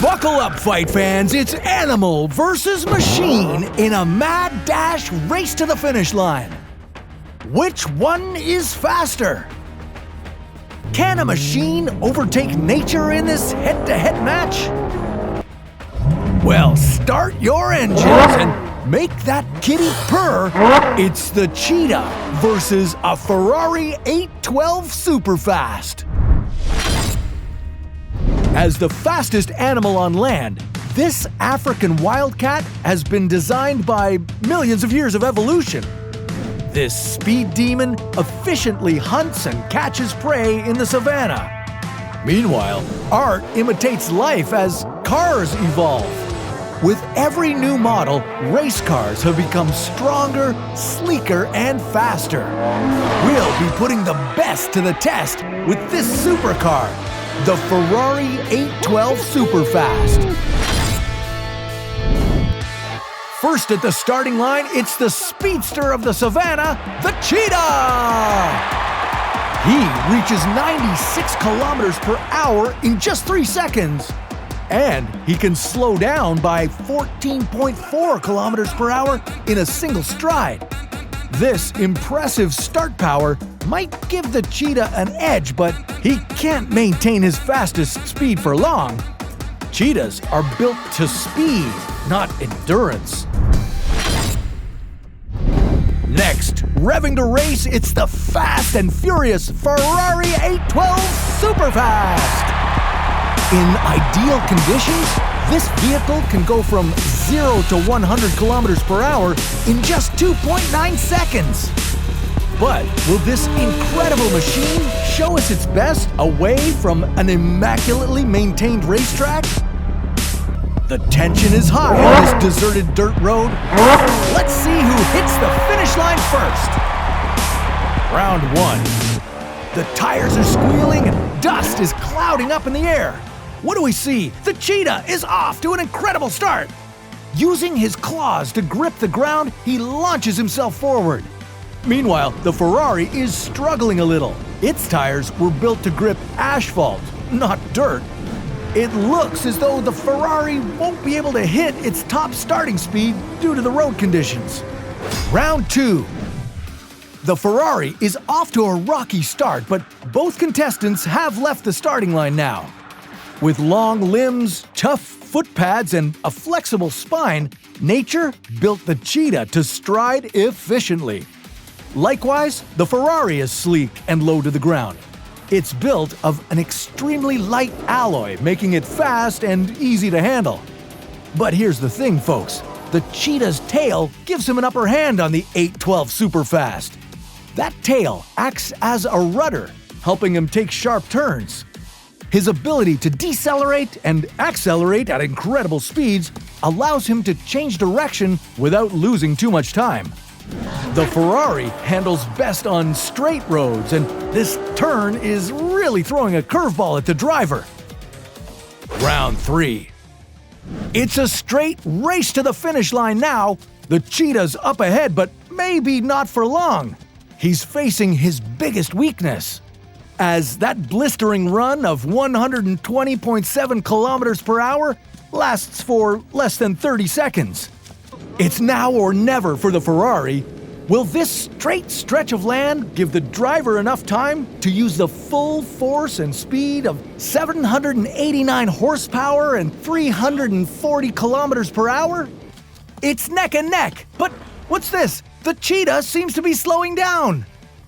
Buckle up, fight fans. It's animal versus machine in a mad dash race to the finish line. Which one is faster? Can a machine overtake nature in this head-to-head match? Well, start your engines and make that kitty purr. It's the Cheetah versus a Ferrari 812 Superfast. As the fastest animal on land, this African wildcat has been designed by millions of years of evolution. This speed demon efficiently hunts and catches prey in the savannah. Meanwhile, art imitates life as cars evolve. With every new model, race cars have become stronger, sleeker, and faster. We'll be putting the best to the test with this supercar, the Ferrari 812 Superfast. First at the starting line, it's the speedster of the savannah, the Cheetah! He reaches 96 kilometers per hour in just 3 seconds. And he can slow down by 14.4 kilometers per hour in a single stride. This impressive start power might give the Cheetah an edge, but he can't maintain his fastest speed for long. Cheetahs are built to speed, not endurance. Next, revving to race, it's the fast and furious Ferrari 812 Superfast. In ideal conditions, this vehicle can go from 0 to 100 kilometers per hour in just 2.9 seconds. But will this incredible machine show us its best away from an immaculately maintained racetrack? The tension is high on this deserted dirt road. Let's see who hits the finish line first. Round 1. The tires are squealing and dust is clouding up in the air. What do we see? The Cheetah is off to an incredible start. Using his claws to grip the ground, he launches himself forward. Meanwhile, the Ferrari is struggling a little. Its tires were built to grip asphalt, not dirt. It looks as though the Ferrari won't be able to hit its top starting speed due to the road conditions. Round 2. The Ferrari is off to a rocky start, but both contestants have left the starting line now. With long limbs, tough foot pads, and a flexible spine, nature built the Cheetah to stride efficiently. Likewise, the Ferrari is sleek and low to the ground. It's built of an extremely light alloy, making it fast and easy to handle. But here's the thing, folks. The Cheetah's tail gives him an upper hand on the 812 Superfast. That tail acts as a rudder, helping him take sharp turns. His ability to decelerate and accelerate at incredible speeds allows him to change direction without losing too much time. The Ferrari handles best on straight roads, and this turn is really throwing a curveball at the driver. Round 3. It's a straight race to the finish line now. The Cheetah's up ahead, but maybe not for long. He's facing his biggest weakness, as that blistering run of 120.7 kilometers per hour lasts for less than 30 seconds. It's now or never for the Ferrari. Will this straight stretch of land give the driver enough time to use the full force and speed of 789 horsepower and 340 kilometers per hour? It's neck and neck, but what's this? The Cheetah seems to be slowing down.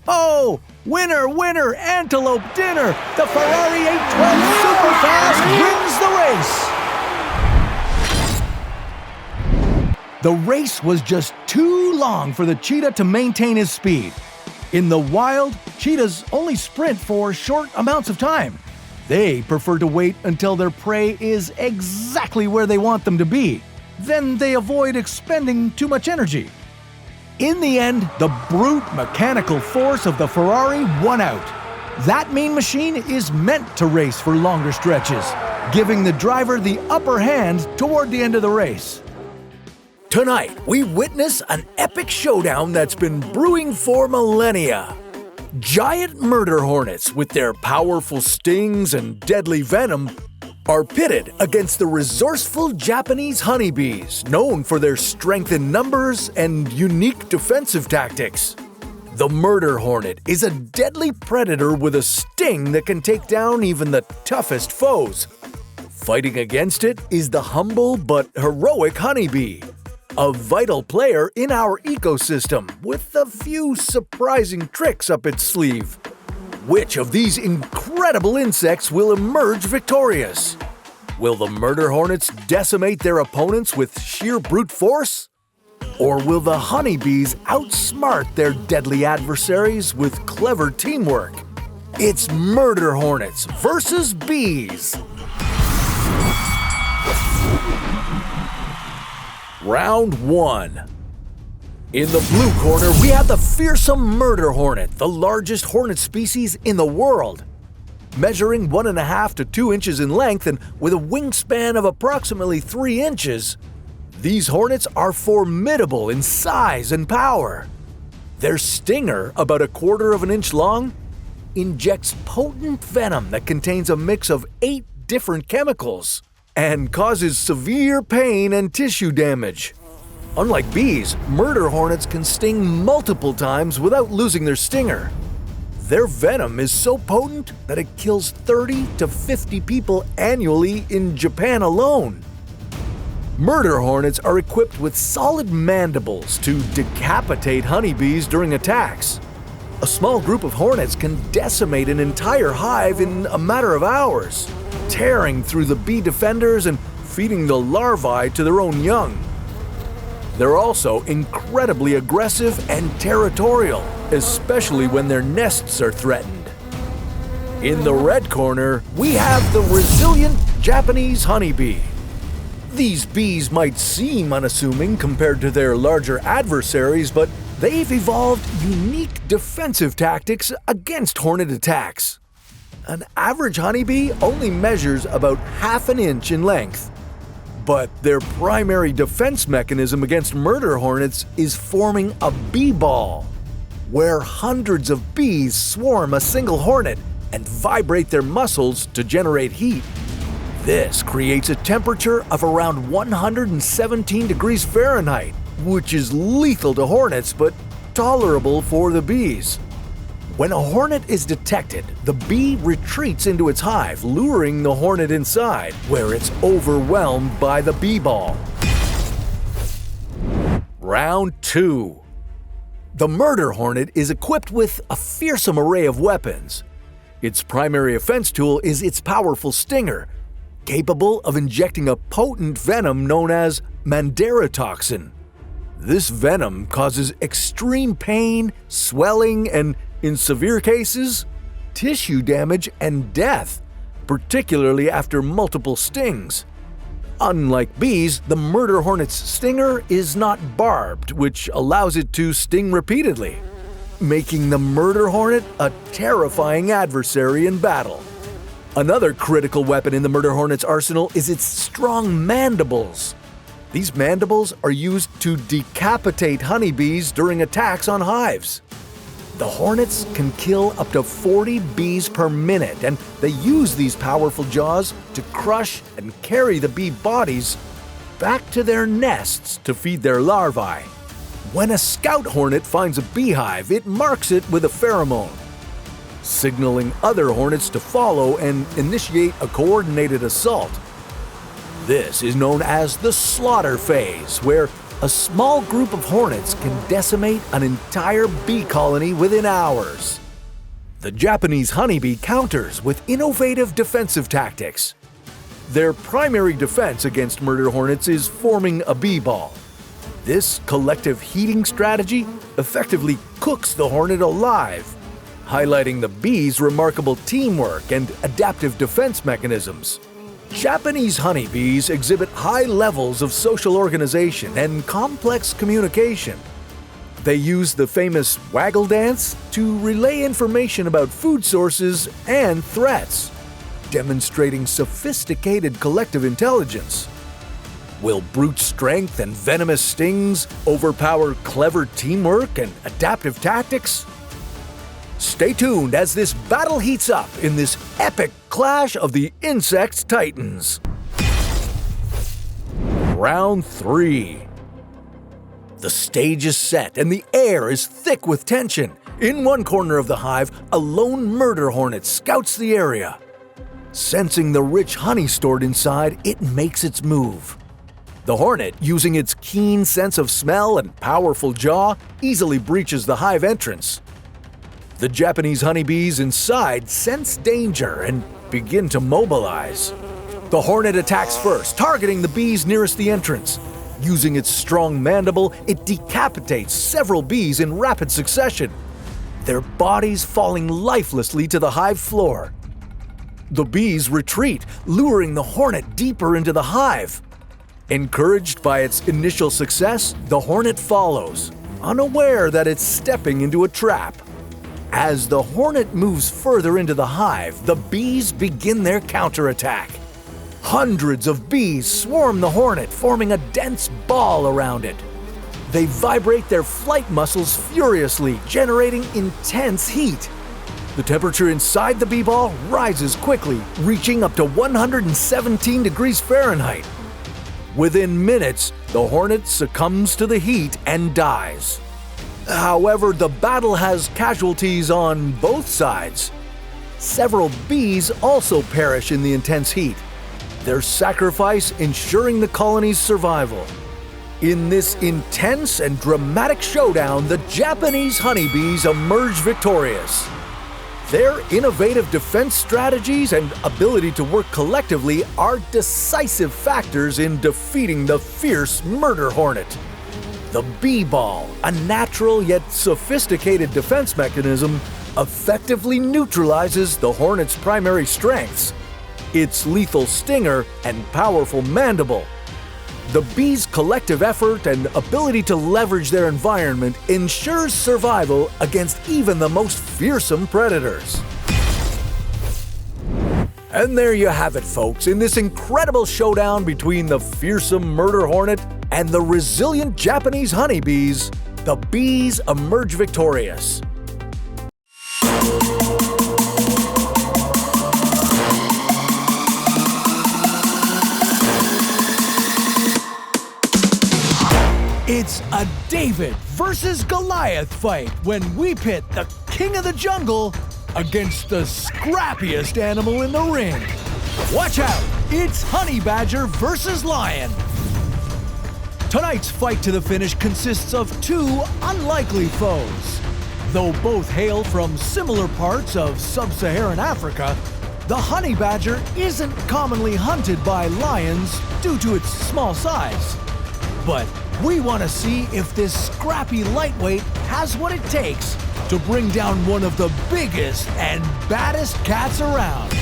Oh, winner, winner, antelope dinner! The Ferrari 812 Superfast wins the race! The race was just too long for the Cheetah to maintain his speed. In the wild, cheetahs only sprint for short amounts of time. They prefer to wait until their prey is exactly where they want them to be. Then they avoid expending too much energy. In the end, the brute mechanical force of the Ferrari won out. That mean machine is meant to race for longer stretches, giving the driver the upper hand toward the end of the race. Tonight, we witness an epic showdown that's been brewing for millennia. Giant murder hornets with their powerful stings and deadly venom are pitted against the resourceful Japanese honeybees, known for their strength in numbers and unique defensive tactics. The murder hornet is a deadly predator with a sting that can take down even the toughest foes. Fighting against it is the humble but heroic honeybee, a vital player in our ecosystem with a few surprising tricks up its sleeve. Which of these incredible insects will emerge victorious? Will the murder hornets decimate their opponents with sheer brute force? Or will the honeybees outsmart their deadly adversaries with clever teamwork? It's murder hornets versus bees. Round 1. In the blue corner, we have the fearsome murder hornet, the largest hornet species in the world. Measuring 1.5 to 2 inches in length and with a wingspan of approximately 3 inches, these hornets are formidable in size and power. Their stinger, about 1/4 inch long, injects potent venom that contains a mix of 8 different chemicals and causes severe pain and tissue damage. Unlike bees, murder hornets can sting multiple times without losing their stinger. Their venom is so potent that it kills 30 to 50 people annually in Japan alone. Murder hornets are equipped with solid mandibles to decapitate honeybees during attacks. A small group of hornets can decimate an entire hive in a matter of hours, tearing through the bee defenders and feeding the larvae to their own young. They're also incredibly aggressive and territorial, especially when their nests are threatened. In the red corner, we have the resilient Japanese honeybee. These bees might seem unassuming compared to their larger adversaries, but they've evolved unique defensive tactics against hornet attacks. An average honeybee only measures about 1/2 inch in length. But their primary defense mechanism against murder hornets is forming a bee ball, where hundreds of bees swarm a single hornet and vibrate their muscles to generate heat. This creates a temperature of around 117 degrees Fahrenheit, which is lethal to hornets but tolerable for the bees. When a hornet is detected, the bee retreats into its hive, luring the hornet inside, where it's overwhelmed by the bee ball. Round 2. The murder hornet is equipped with a fearsome array of weapons. Its primary offense tool is its powerful stinger, capable of injecting a potent venom known as mandarotoxin. This venom causes extreme pain, swelling, and in severe cases, tissue damage and death, particularly after multiple stings. Unlike bees, the murder hornet's stinger is not barbed, which allows it to sting repeatedly, making the murder hornet a terrifying adversary in battle. Another critical weapon in the murder hornet's arsenal is its strong mandibles. These mandibles are used to decapitate honeybees during attacks on hives. The hornets can kill up to 40 bees per minute, and they use these powerful jaws to crush and carry the bee bodies back to their nests to feed their larvae. When a scout hornet finds a beehive, it marks it with a pheromone, signaling other hornets to follow and initiate a coordinated assault. This is known as the slaughter phase, where a small group of hornets can decimate an entire bee colony within hours. The Japanese honeybee counters with innovative defensive tactics. Their primary defense against murder hornets is forming a bee ball. This collective heating strategy effectively cooks the hornet alive, highlighting the bees' remarkable teamwork and adaptive defense mechanisms. Japanese honeybees exhibit high levels of social organization and complex communication. They use the famous waggle dance to relay information about food sources and threats, demonstrating sophisticated collective intelligence. Will brute strength and venomous stings overpower clever teamwork and adaptive tactics? Stay tuned as this battle heats up in this epic clash of the insect titans. Round 3. The stage is set and the air is thick with tension. In one corner of the hive, a lone murder hornet scouts the area. Sensing the rich honey stored inside, it makes its move. The hornet, using its keen sense of smell and powerful jaw, easily breaches the hive entrance. The Japanese honeybees inside sense danger and begin to mobilize. The hornet attacks first, targeting the bees nearest the entrance. Using its strong mandible, it decapitates several bees in rapid succession, their bodies falling lifelessly to the hive floor. The bees retreat, luring the hornet deeper into the hive. Encouraged by its initial success, the hornet follows, unaware that it's stepping into a trap. As the hornet moves further into the hive, the bees begin their counterattack. Hundreds of bees swarm the hornet, forming a dense ball around it. They vibrate their flight muscles furiously, generating intense heat. The temperature inside the bee ball rises quickly, reaching up to 117 degrees Fahrenheit. Within minutes, the hornet succumbs to the heat and dies. However, the battle has casualties on both sides. Several bees also perish in the intense heat, their sacrifice ensuring the colony's survival. In this intense and dramatic showdown, the Japanese honeybees emerge victorious. Their innovative defense strategies and ability to work collectively are decisive factors in defeating the fierce murder hornet. The bee ball, a natural yet sophisticated defense mechanism, effectively neutralizes the hornet's primary strengths, its lethal stinger and powerful mandible. The bees' collective effort and ability to leverage their environment ensures survival against even the most fearsome predators. And there you have it, folks. In this incredible showdown between the fearsome murder hornet and the resilient Japanese honeybees, the bees emerge victorious. It's a David versus Goliath fight when we pit the king of the jungle against the scrappiest animal in the ring. Watch out, it's honey badger versus lion. Tonight's fight to the finish consists of two unlikely foes. Though both hail from similar parts of sub-Saharan Africa, the honey badger isn't commonly hunted by lions due to its small size. But we want to see if this scrappy lightweight has what it takes to bring down one of the biggest and baddest cats around.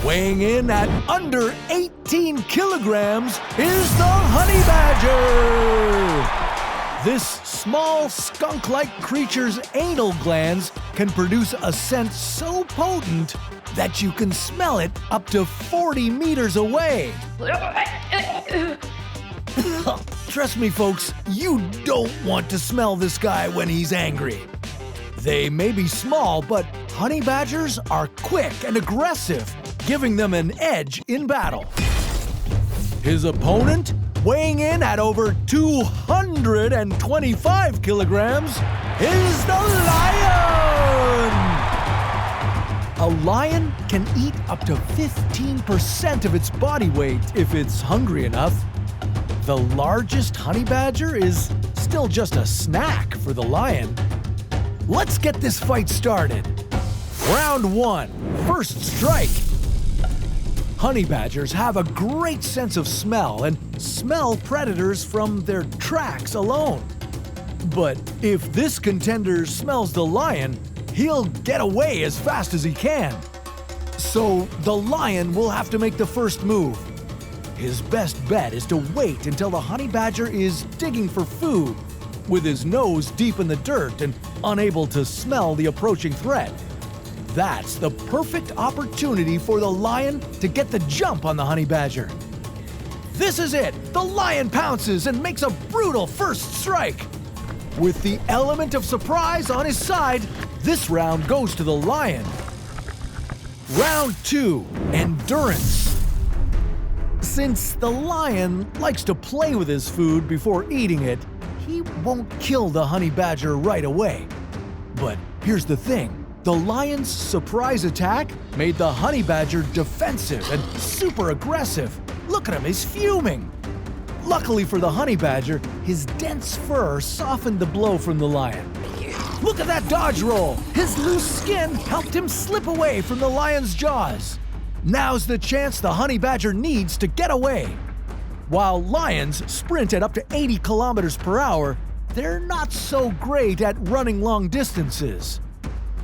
Weighing in at under 18 kilograms is the honey badger. This small skunk-like creature's anal glands can produce a scent so potent that you can smell it up to 40 meters away. Trust me, folks, you don't want to smell this guy when he's angry. They may be small, but honey badgers are quick and aggressive, giving them an edge in battle. His opponent, weighing in at over 225 kilograms, is the lion! A lion can eat up to 15% of its body weight if it's hungry enough. The largest honey badger is still just a snack for the lion. Let's get this fight started. Round 1, first strike. Honey badgers have a great sense of smell and smell predators from their tracks alone. But if this contender smells the lion, he'll get away as fast as he can. So the lion will have to make the first move. His best bet is to wait until the honey badger is digging for food, with his nose deep in the dirt and unable to smell the approaching threat. That's the perfect opportunity for the lion to get the jump on the honey badger. This is it! The lion pounces and makes a brutal first strike! With the element of surprise on his side, this round goes to the lion. Round 2, Endurance. Since the lion likes to play with his food before eating it, he won't kill the honey badger right away. But here's the thing. The lion's surprise attack made the honey badger defensive and super aggressive. Look at him, he's fuming. Luckily for the honey badger, his dense fur softened the blow from the lion. Look at that dodge roll! His loose skin helped him slip away from the lion's jaws. Now's the chance the honey badger needs to get away. While lions sprint at up to 80 kilometers per hour, they're not so great at running long distances.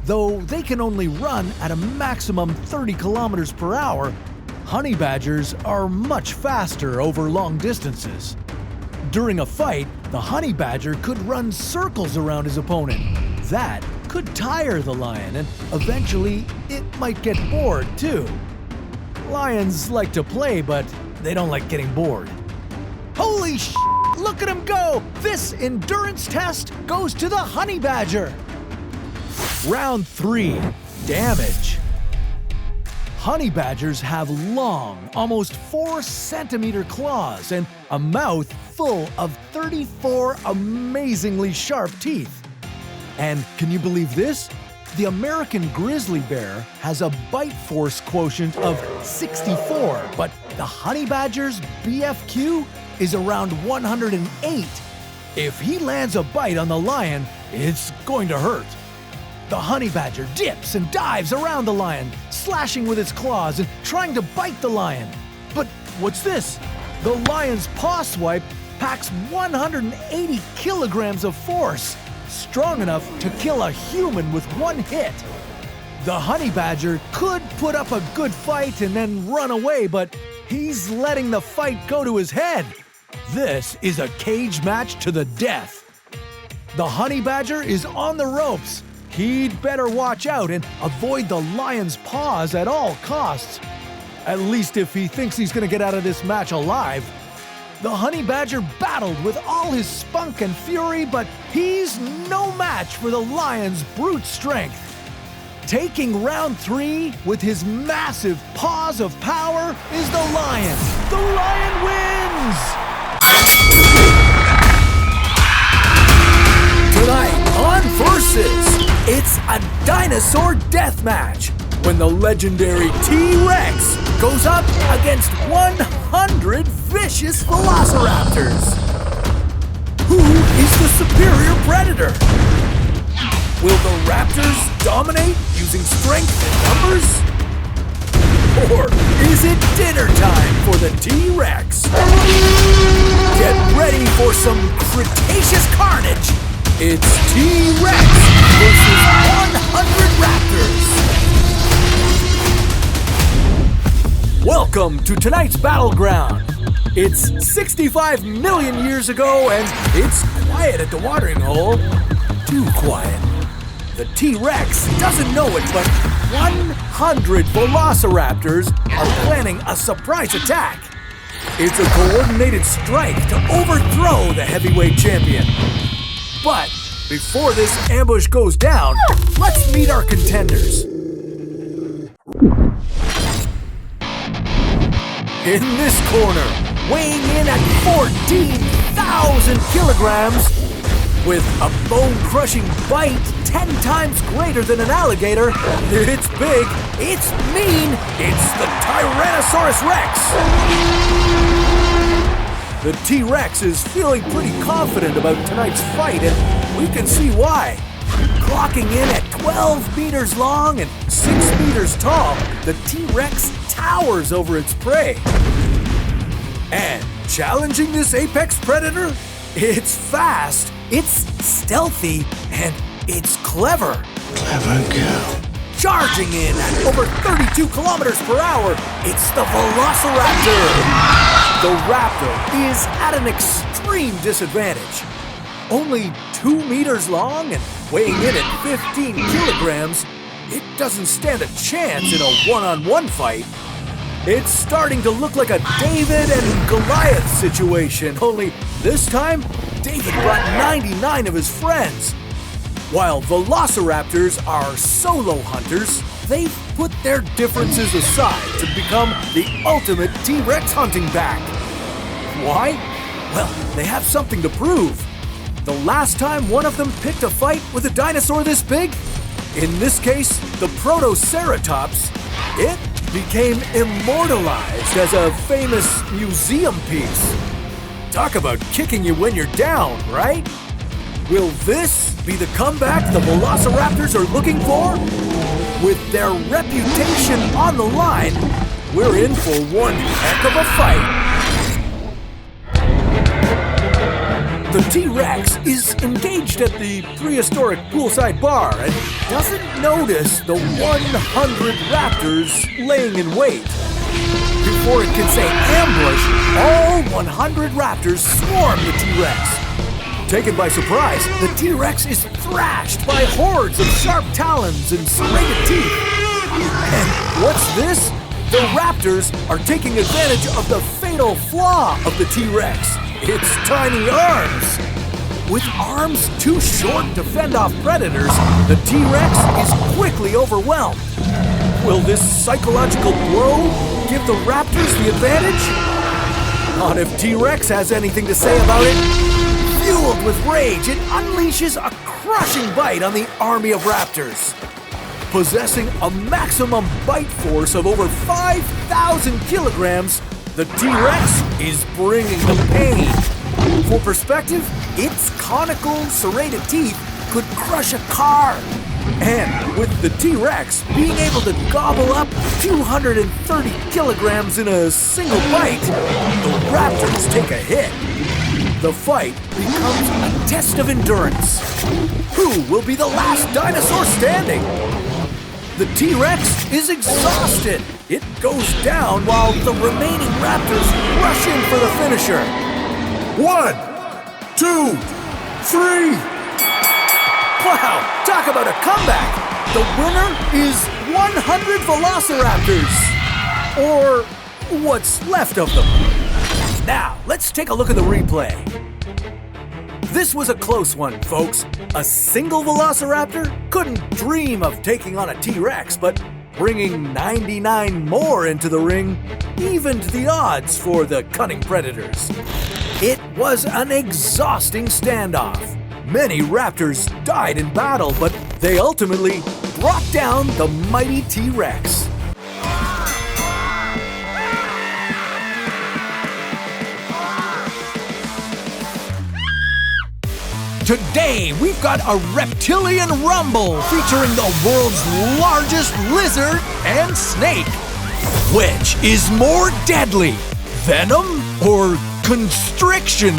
Though they can only run at a maximum 30 kilometers per hour, honey badgers are much faster over long distances. During a fight, the honey badger could run circles around his opponent. That could tire the lion, and eventually it might get bored too. Lions like to play, but they don't like getting bored. Holy sh! Look at him go! This endurance test goes to the honey badger. Round 3, Damage. Honey badgers have long, almost 4-centimeter claws and a mouth full of 34 amazingly sharp teeth. And can you believe this? The American grizzly bear has a bite force quotient of 64, but the honey badger's BFQ is around 108. If he lands a bite on the lion, it's going to hurt. The honey badger dips and dives around the lion, slashing with its claws and trying to bite the lion. But what's this? The lion's paw swipe packs 180 kilograms of force, strong enough to kill a human with one hit. The honey badger could put up a good fight and then run away, but he's letting the fight go to his head. This is a cage match to the death. The honey badger is on the ropes. He'd better watch out and avoid the lion's paws at all costs. At least if he thinks he's gonna get out of this match alive. The honey badger battled with all his spunk and fury, but he's no match for the lion's brute strength. Taking round 3 with his massive paws of power is the lion. The lion wins! Tonight on Versus, it's a dinosaur death match when the legendary T-Rex goes up against 100 vicious Velociraptors. Who is the superior predator? Will the raptors dominate using strength and numbers? Or is it dinner time for the T-Rex? Get ready for some Cretaceous carnage. It's T-Rex versus 100 raptors. Welcome to tonight's battleground. It's 65 million years ago and it's quiet at the watering hole. Too quiet. The T-Rex doesn't know it, but 100 Velociraptors are planning a surprise attack. It's a coordinated strike to overthrow the heavyweight champion. But before this ambush goes down, let's meet our contenders. In this corner, weighing in at 14,000 kilograms, with a bone-crushing bite 10 times greater than an alligator, it's big, it's mean, it's the Tyrannosaurus Rex. The T-Rex is feeling pretty confident about tonight's fight, and we can see why. Clocking in at 12 meters long and 6 meters tall, the T-Rex towers over its prey. And challenging this apex predator? It's fast, it's stealthy, and it's clever. Clever girl. Charging in at over 32 kilometers per hour, it's the Velociraptor. The raptor is at an extreme disadvantage. Only 2 meters long and weighing in at 15 kilograms, it doesn't stand a chance in a one-on-one fight. It's starting to look like a David and Goliath situation, only this time, David brought 99 of his friends. While Velociraptors are solo hunters, they've put their differences aside to become the ultimate T-Rex hunting pack. Why? Well, they have something to prove. The last time one of them picked a fight with a dinosaur this big, in this case, the Protoceratops, it became immortalized as a famous museum piece. Talk about kicking you when you're down, right? Will this be the comeback the Velociraptors are looking for? With their reputation on the line, we're in for one heck of a fight. The T-Rex is engaged at the prehistoric poolside bar and doesn't notice the 100 raptors laying in wait. Before it can say ambush, all 100 raptors swarm the T-Rex. Taken by surprise, the T-Rex is thrashed by hordes of sharp talons and serrated teeth. And what's this? The raptors are taking advantage of the fatal flaw of the T-Rex. Its tiny arms. With arms too short to fend off predators, the T-Rex is quickly overwhelmed. Will this psychological blow give the raptors the advantage? Not if T-Rex has anything to say about it. Fueled with rage, it unleashes a crushing bite on the army of raptors. Possessing a maximum bite force of over 5,000 kilograms, the T-Rex is bringing the pain. For perspective, its conical, serrated teeth could crush a car. And with the T-Rex being able to gobble up 230 kilograms in a single bite, the raptors take a hit. The fight becomes a test of endurance. Who will be the last dinosaur standing? The T-Rex is exhausted. It goes down while the remaining raptors rush in for the finisher. 1, 2, 3. Wow, talk about a comeback. The winner is 100 Velociraptors. Or what's left of them. Now, let's take a look at the replay. This was a close one, folks. A single Velociraptor couldn't dream of taking on a T-Rex, but bringing 99 more into the ring evened the odds for the cunning predators. It was an exhausting standoff. Many raptors died in battle, but they ultimately brought down the mighty T-Rex. Today, we've got a reptilian rumble featuring the world's largest lizard and snake. Which is more deadly, venom or constriction?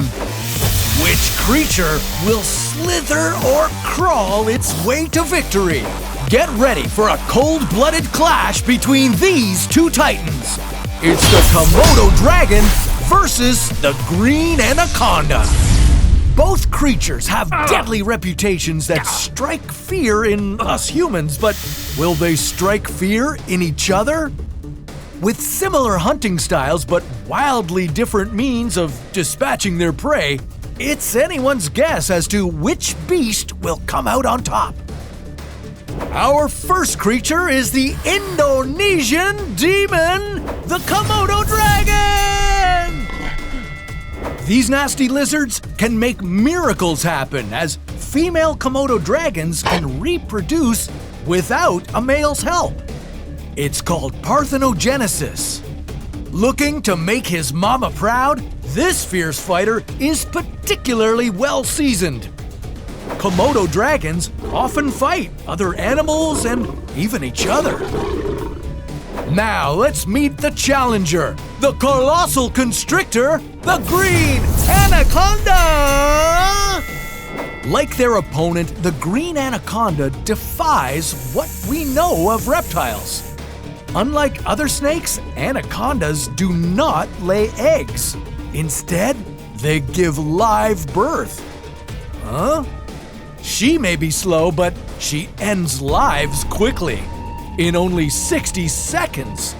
Which creature will slither or crawl its way to victory? Get ready for a cold-blooded clash between these two titans. It's the Komodo dragon versus the green anaconda. Both creatures have deadly reputations that strike fear in us humans, but will they strike fear in each other? With similar hunting styles but wildly different means of dispatching their prey, it's anyone's guess as to which beast will come out on top. Our first creature is the Indonesian demon, the Komodo dragon! These nasty lizards can make miracles happen, as female Komodo dragons can reproduce without a male's help. It's called parthenogenesis. Looking to make his mama proud, this fierce fighter is particularly well-seasoned. Komodo dragons often fight other animals and even each other. Now let's meet the challenger, the colossal constrictor, the green anaconda! Like their opponent, the green anaconda defies what we know of reptiles. Unlike other snakes, anacondas do not lay eggs. Instead, they give live birth. Huh? She may be slow, but she ends lives quickly, in only 60 seconds.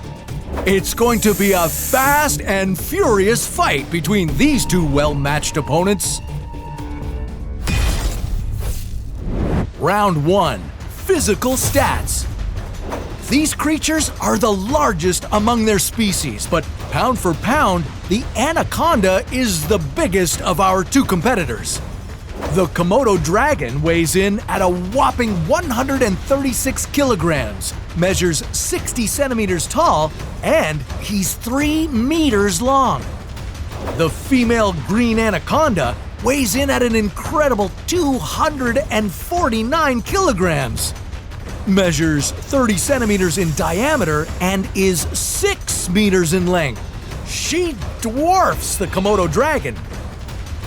It's going to be a fast and furious fight between these two well-matched opponents. Round 1. Physical stats. These creatures are the largest among their species, but pound for pound, the anaconda is the biggest of our two competitors. The Komodo dragon weighs in at a whopping 136 kilograms, measures 60 centimeters tall, and he's 3 meters long. The female green anaconda weighs in at an incredible 249 kilograms, measures 30 centimeters in diameter, and is 6 meters in length. She dwarfs the Komodo dragon.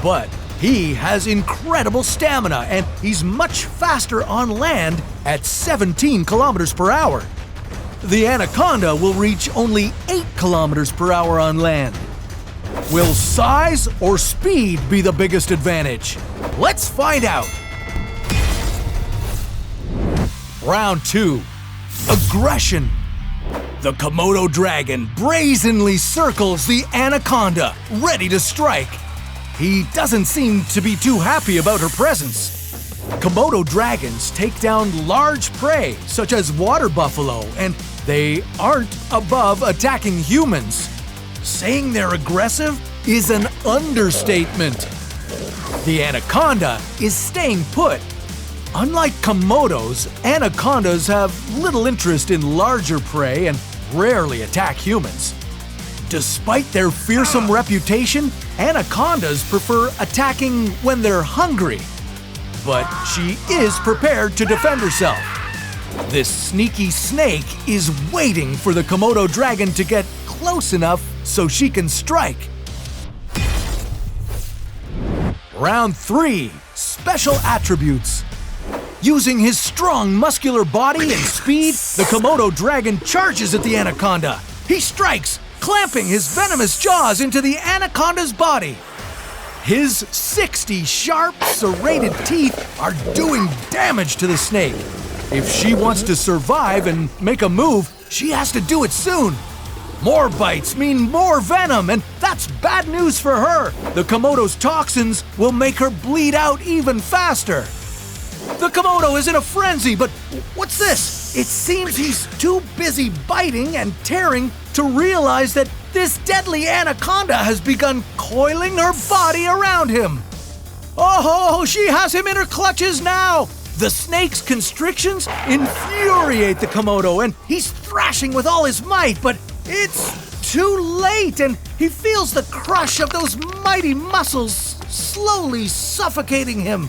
But he has incredible stamina, and he's much faster on land at 17 kilometers per hour. The anaconda will reach only 8 kilometers per hour on land. Will size or speed be the biggest advantage? Let's find out. Round 2. Aggression. The Komodo dragon brazenly circles the anaconda, ready to strike. He doesn't seem to be too happy about her presence. Komodo dragons take down large prey, such as water buffalo, and they aren't above attacking humans. Saying they're aggressive is an understatement. The anaconda is staying put. Unlike Komodos, anacondas have little interest in larger prey and rarely attack humans. Despite their fearsome reputation, anacondas prefer attacking when they're hungry. But she is prepared to defend herself. This sneaky snake is waiting for the Komodo dragon to get close enough so she can strike. Round 3. Special attributes. Using his strong muscular body and speed, the Komodo dragon charges at the anaconda. He strikes, clamping his venomous jaws into the anaconda's body. His 60 sharp, serrated teeth are doing damage to the snake. If she wants to survive and make a move, she has to do it soon. More bites mean more venom, and that's bad news for her. The Komodo's toxins will make her bleed out even faster. The Komodo is in a frenzy, but what's this? It seems he's too busy biting and tearing to realize that this deadly anaconda has begun coiling her body around him. Oh, she has him in her clutches now! The snake's constrictions infuriate the Komodo, and he's thrashing with all his might, but it's too late, and he feels the crush of those mighty muscles slowly suffocating him.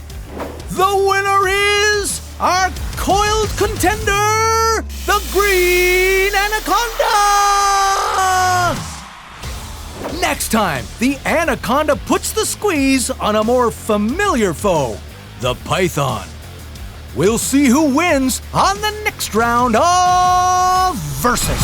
The winner is our coiled contender, the green anaconda! Next time, the anaconda puts the squeeze on a more familiar foe, the python. We'll see who wins on the next round of Versus.